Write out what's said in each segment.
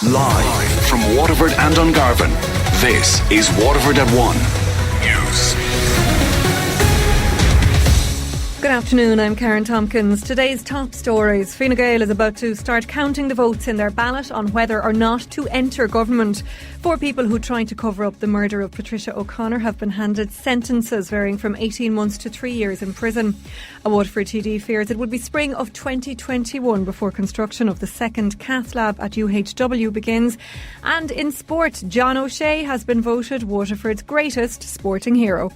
Live from Waterford and Dungarvan, this is Waterford at 1 News. Good afternoon, I'm Karen Tomkins. Today's top stories. Fine Gael is about to start counting the votes in their ballot on whether or not to enter government. 4 people who tried to cover up the murder of Patricia O'Connor have been handed sentences varying from 18 months to 3 years in prison. A Waterford TD fears it will be spring of 2021 before construction of the second cath lab at UHW begins. And in sport, John O'Shea has been voted Waterford's greatest sporting hero.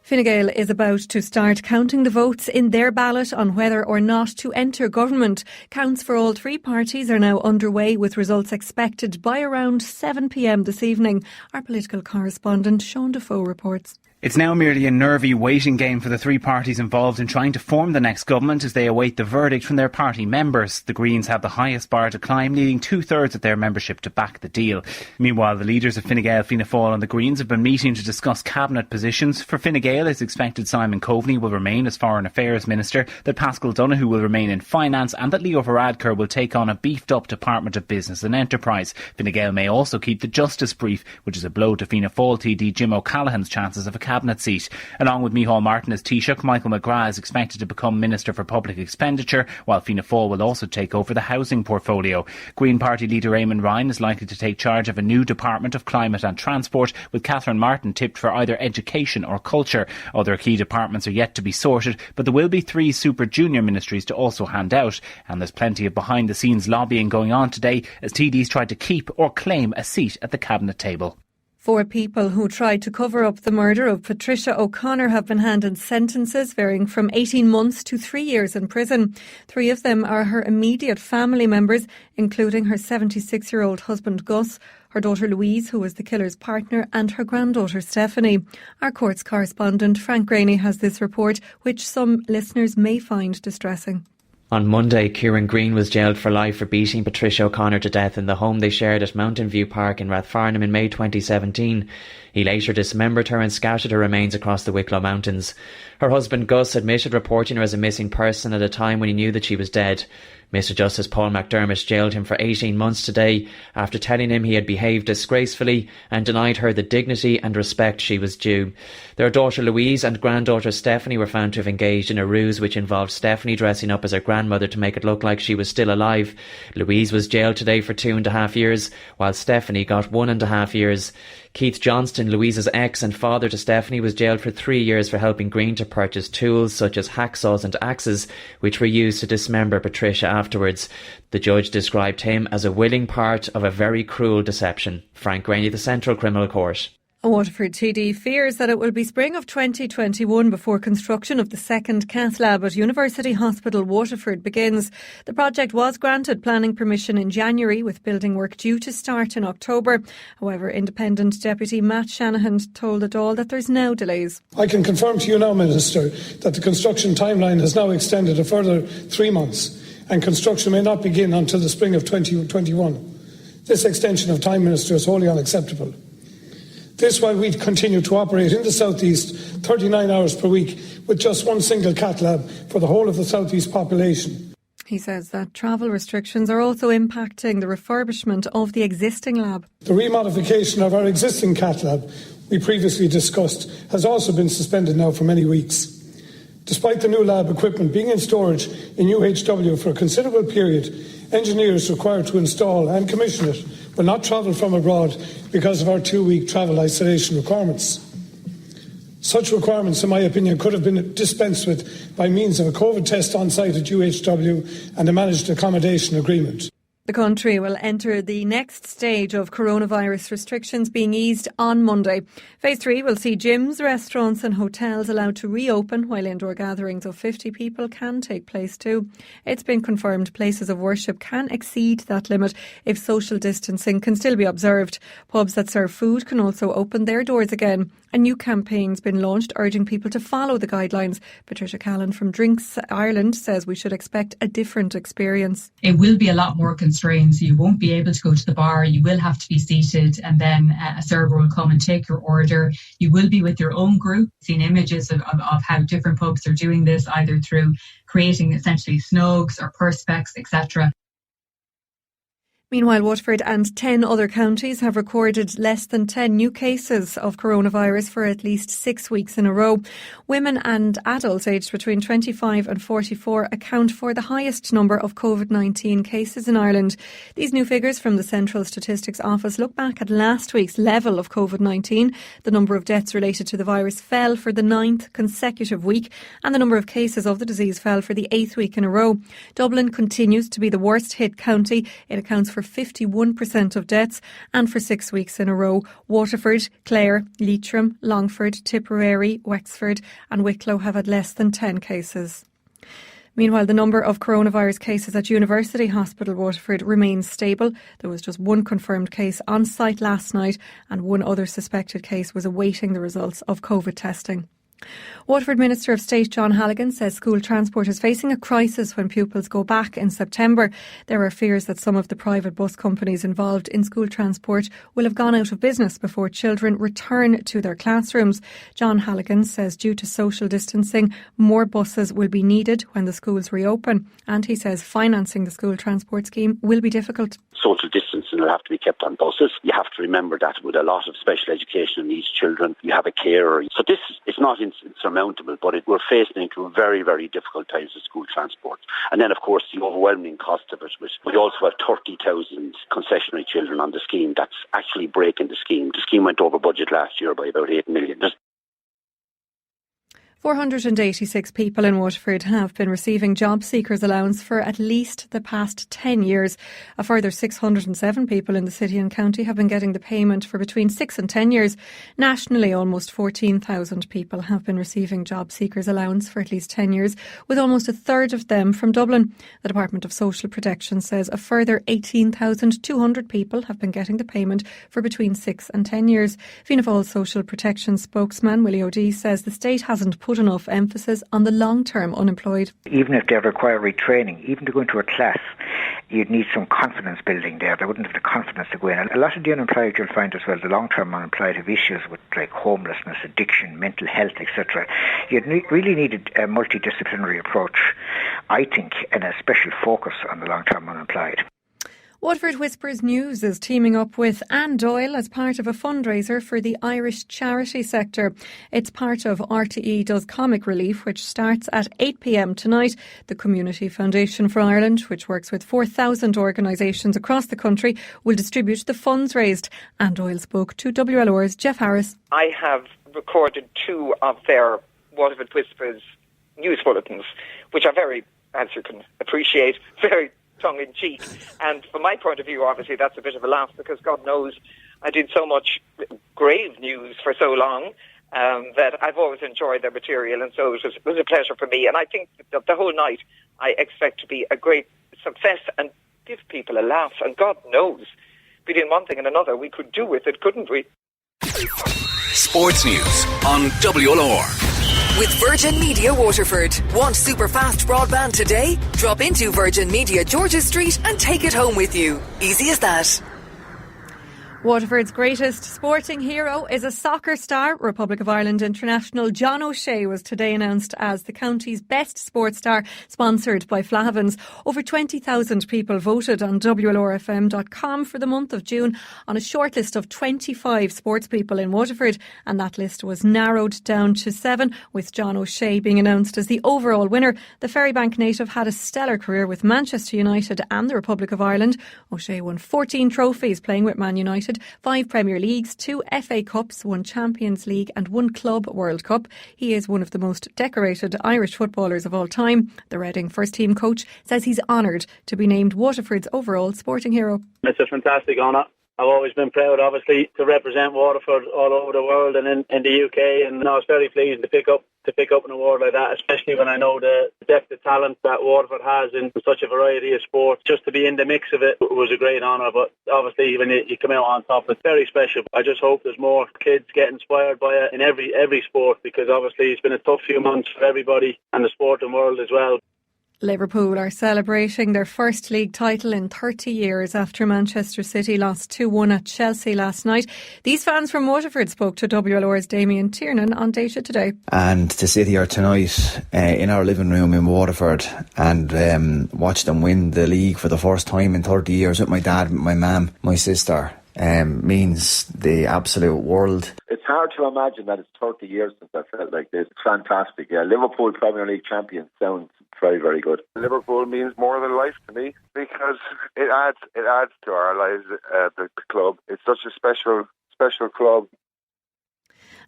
Fine Gael is about to start counting the votes in their ballot on whether or not to enter government. Counts for all 3 parties are now underway, with results expected by around 7 p.m. this evening. Our political correspondent Sean Defoe reports. It's now merely a nervy waiting game for the 3 parties involved in trying to form the next government as they await the verdict from their party members. The Greens have the highest bar to climb, needing 2/3 of their membership to back the deal. Meanwhile, the leaders of Fine Gael, Fianna Fáil and the Greens have been meeting to discuss cabinet positions. For Fine Gael, it's expected Simon Coveney will remain as Foreign Affairs Minister, that Paschal Donoghue will remain in Finance, and that Leo Varadkar will take on a beefed-up Department of Business and Enterprise. Fine Gael may also keep the Justice Brief, which is a blow to Fianna Fáil TD Jim O'Callaghan's chances of a cabinet seat. Along with Micheál Martin as Taoiseach, Michael McGrath is expected to become Minister for Public Expenditure, while Fianna Fáil will also take over the housing portfolio. Green Party leader Eamon Ryan is likely to take charge of a new Department of Climate and Transport, with Catherine Martin tipped for either education or culture. Other key departments are yet to be sorted, but there will be 3 super junior ministries to also hand out, and there's plenty of behind-the-scenes lobbying going on today as TDs try to keep or claim a seat at the cabinet table. 4 people who tried to cover up the murder of Patricia O'Connor have been handed sentences varying from 18 months to 3 years in prison. 3 of them are her immediate family members, including her 76-year-old husband Gus, her daughter Louise, who was the killer's partner, and her granddaughter Stephanie. Our courts correspondent Frank Rainey has this report, which some listeners may find distressing. On Monday, Kieran Green was jailed for life for beating Patricia O'Connor to death in the home they shared at Mountain View Park in Rathfarnham in May 2017. He later dismembered her and scattered her remains across the Wicklow Mountains. Her husband Gus admitted reporting her as a missing person at a time when he knew that she was dead. Mr Justice Paul McDermott jailed him for 18 months today after telling him he had behaved disgracefully and denied her the dignity and respect she was due. Their daughter Louise and granddaughter Stephanie were found to have engaged in a ruse which involved Stephanie dressing up as her grandmother to make it look like she was still alive. Louise was jailed today for 2.5 years, while Stephanie got 1.5 years. Keith Johnston, Louise's ex and father to Stephanie, was jailed for 3 years for helping Green to purchase tools such as hacksaws and axes, which were used to dismember Patricia afterwards. The judge described him as a willing part of a very cruel deception. Frank Rainey, the Central Criminal Court. A Waterford TD fears that it will be spring of 2021 before construction of the second cath lab at University Hospital Waterford begins. The project was granted planning permission in January, with building work due to start in October. However, Independent Deputy Matt Shanahan told it all that there's now delays. I can confirm to you now, Minister, that the construction timeline has now extended a further 3 months, and construction may not begin until the spring of 2021. This extension of time, Minister, is wholly unacceptable. This while we continue to operate in the South East 39 hours per week with just one single cath lab for the whole of the South East population. He says that travel restrictions are also impacting the refurbishment of the existing lab. The remodification of our existing cath lab we previously discussed has also been suspended now for many weeks. Despite the new lab equipment being in storage in UHW for a considerable period, engineers required to install and commission it will not travel from abroad because of our 2-week travel isolation requirements. Such requirements, in my opinion, could have been dispensed with by means of a COVID test on site at UHW and a managed accommodation agreement. The country will enter the next stage of coronavirus restrictions being eased on Monday. Phase 3 will see gyms, restaurants and hotels allowed to reopen, while indoor gatherings of 50 people can take place too. It's been confirmed places of worship can exceed that limit if social distancing can still be observed. Pubs that serve food can also open their doors again. A new campaign's been launched urging people to follow the guidelines. Patricia Callan from Drinks Ireland says we should expect a different experience. It will be a lot more concerning constraints. You won't be able to go to the bar. You will have to be seated, and then a server will come and take your order. You will be with your own group. Seen images of how different pubs are doing this, either through creating essentially snugs or perspex, etc. Meanwhile, Waterford and 10 other counties have recorded less than 10 new cases of coronavirus for at least 6 weeks in a row. Women and adults aged between 25 and 44 account for the highest number of COVID-19 cases in Ireland. These new figures from the Central Statistics Office look back at last week's level of COVID-19. The number of deaths related to the virus fell for the 9th consecutive week, and the number of cases of the disease fell for the 8th week in a row. Dublin continues to be the worst hit county. It accounts for 51% of deaths, and for 6 weeks in a row, Waterford, Clare, Leitrim, Longford, Tipperary, Wexford and Wicklow have had less than 10 cases. Meanwhile, the number of coronavirus cases at University Hospital Waterford remains stable. There was just one confirmed case on site last night, and one other suspected case was awaiting the results of COVID testing. Waterford Minister of State John Halligan says school transport is facing a crisis when pupils go back in September. There are fears that some of the private bus companies involved in school transport will have gone out of business before children return to their classrooms. John Halligan says due to social distancing, more buses will be needed when the schools reopen. And he says financing the school transport scheme will be difficult. Social distancing will have to be kept on buses. You have to remember that with a lot of special education needs children, you have a carer. So this is not insurmountable, but we're facing into very, very difficult times with school transport. And then, of course, the overwhelming cost of it. We also have 30,000 concessionary children on the scheme. That's actually breaking the scheme. The scheme went over budget last year by about 8 million. 486 people in Waterford have been receiving job seekers allowance for at least the past 10 years. A further 607 people in the city and county have been getting the payment for between 6 and 10 years. Nationally, almost 14,000 people have been receiving job seekers allowance for at least 10 years, with almost a third of them from Dublin. The Department of Social Protection says a further 18,200 people have been getting the payment for between 6 and 10 years. Fianna Fáil Social Protection spokesman Willie O'Dea says the state hasn't put enough emphasis on the long-term unemployed. Even if they require retraining, even to go into a class, you'd need some confidence building there. They wouldn't have the confidence to go in. A lot of the unemployed, you'll find as well, the long-term unemployed have issues with like homelessness, addiction, mental health, etc. You'd really need a multidisciplinary approach, I think, and a special focus on the long-term unemployed. Waterford Whispers News is teaming up with Anne Doyle as part of a fundraiser for the Irish charity sector. It's part of RTE Does Comic Relief, which starts at 8 p.m. tonight. The Community Foundation for Ireland, which works with 4,000 organisations across the country, will distribute the funds raised. Anne Doyle spoke to WLR's Jeff Harris. I have recorded 2 of their Waterford Whispers news bulletins, which are very, as you can appreciate, very tongue-in-cheek. And from my point of view, obviously, that's a bit of a laugh because God knows I did so much grave news for so long that I've always enjoyed their material, and so it was a pleasure for me. And I think that the whole night I expect to be a great success and give people a laugh. And God knows, between one thing and another, we could do with it, couldn't we? Sports News on WLR. With Virgin Media Waterford. Want super fast broadband today? Drop into Virgin Media George's Street and take it home with you. Easy as that. Waterford's greatest sporting hero is a soccer star. Republic of Ireland international John O'Shea was today announced as the county's best sports star, sponsored by Flahavans. Over 20,000 people voted on WLRFM.com for the month of June on a shortlist of 25 sports people in Waterford, and that list was narrowed down to 7, with John O'Shea being announced as the overall winner. The Ferrybank native had a stellar career with Manchester United and the Republic of Ireland. O'Shea won 14 trophies playing with Man United, 5 Premier Leagues, 2 FA Cups, 1 Champions League and 1 Club World Cup. He is one of the most decorated Irish footballers of all time. The Reading first team coach says he's honoured to be named Waterford's overall sporting hero. It's a fantastic honour. I've always been proud, obviously, to represent Waterford all over the world and in the UK, and I was very pleased to pick up an award like that, especially when I know the depth of talent that Waterford has in such a variety of sports. Just to be in the mix of it was a great honour, but obviously when you come out on top, it's very special. I just hope there's more kids get inspired by it in every sport, because obviously it's been a tough few months for everybody and the sporting world as well. Liverpool are celebrating their first league title in 30 years after Manchester City lost 2-1 at Chelsea last night. These fans from Waterford spoke to WLR's Damien Tiernan on Data Today. And to sit here tonight in our living room in Waterford and watch them win the league for the first time in 30 years with my dad, my mum, my sister, means the absolute world. It's hard to imagine that it's 30 years since I felt like this. It's fantastic. Yeah, Liverpool Premier League champions sounds very, very good. Liverpool means more than life to me because it adds to our lives. The club. It's such a special club.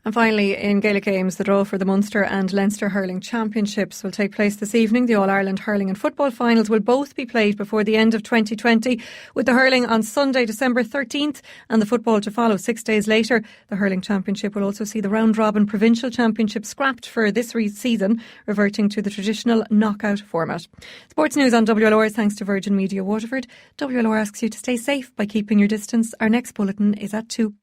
And finally, in Gaelic games, the draw for the Munster and Leinster Hurling Championships will take place this evening. The All-Ireland Hurling and Football finals will both be played before the end of 2020, with the hurling on Sunday, December 13th, and the football to follow 6 days later. The Hurling Championship will also see the round-robin Provincial Championship scrapped for this season, reverting to the traditional knockout format. Sports news on WLR is thanks to Virgin Media Waterford. WLR asks you to stay safe by keeping your distance. Our next bulletin is at 2.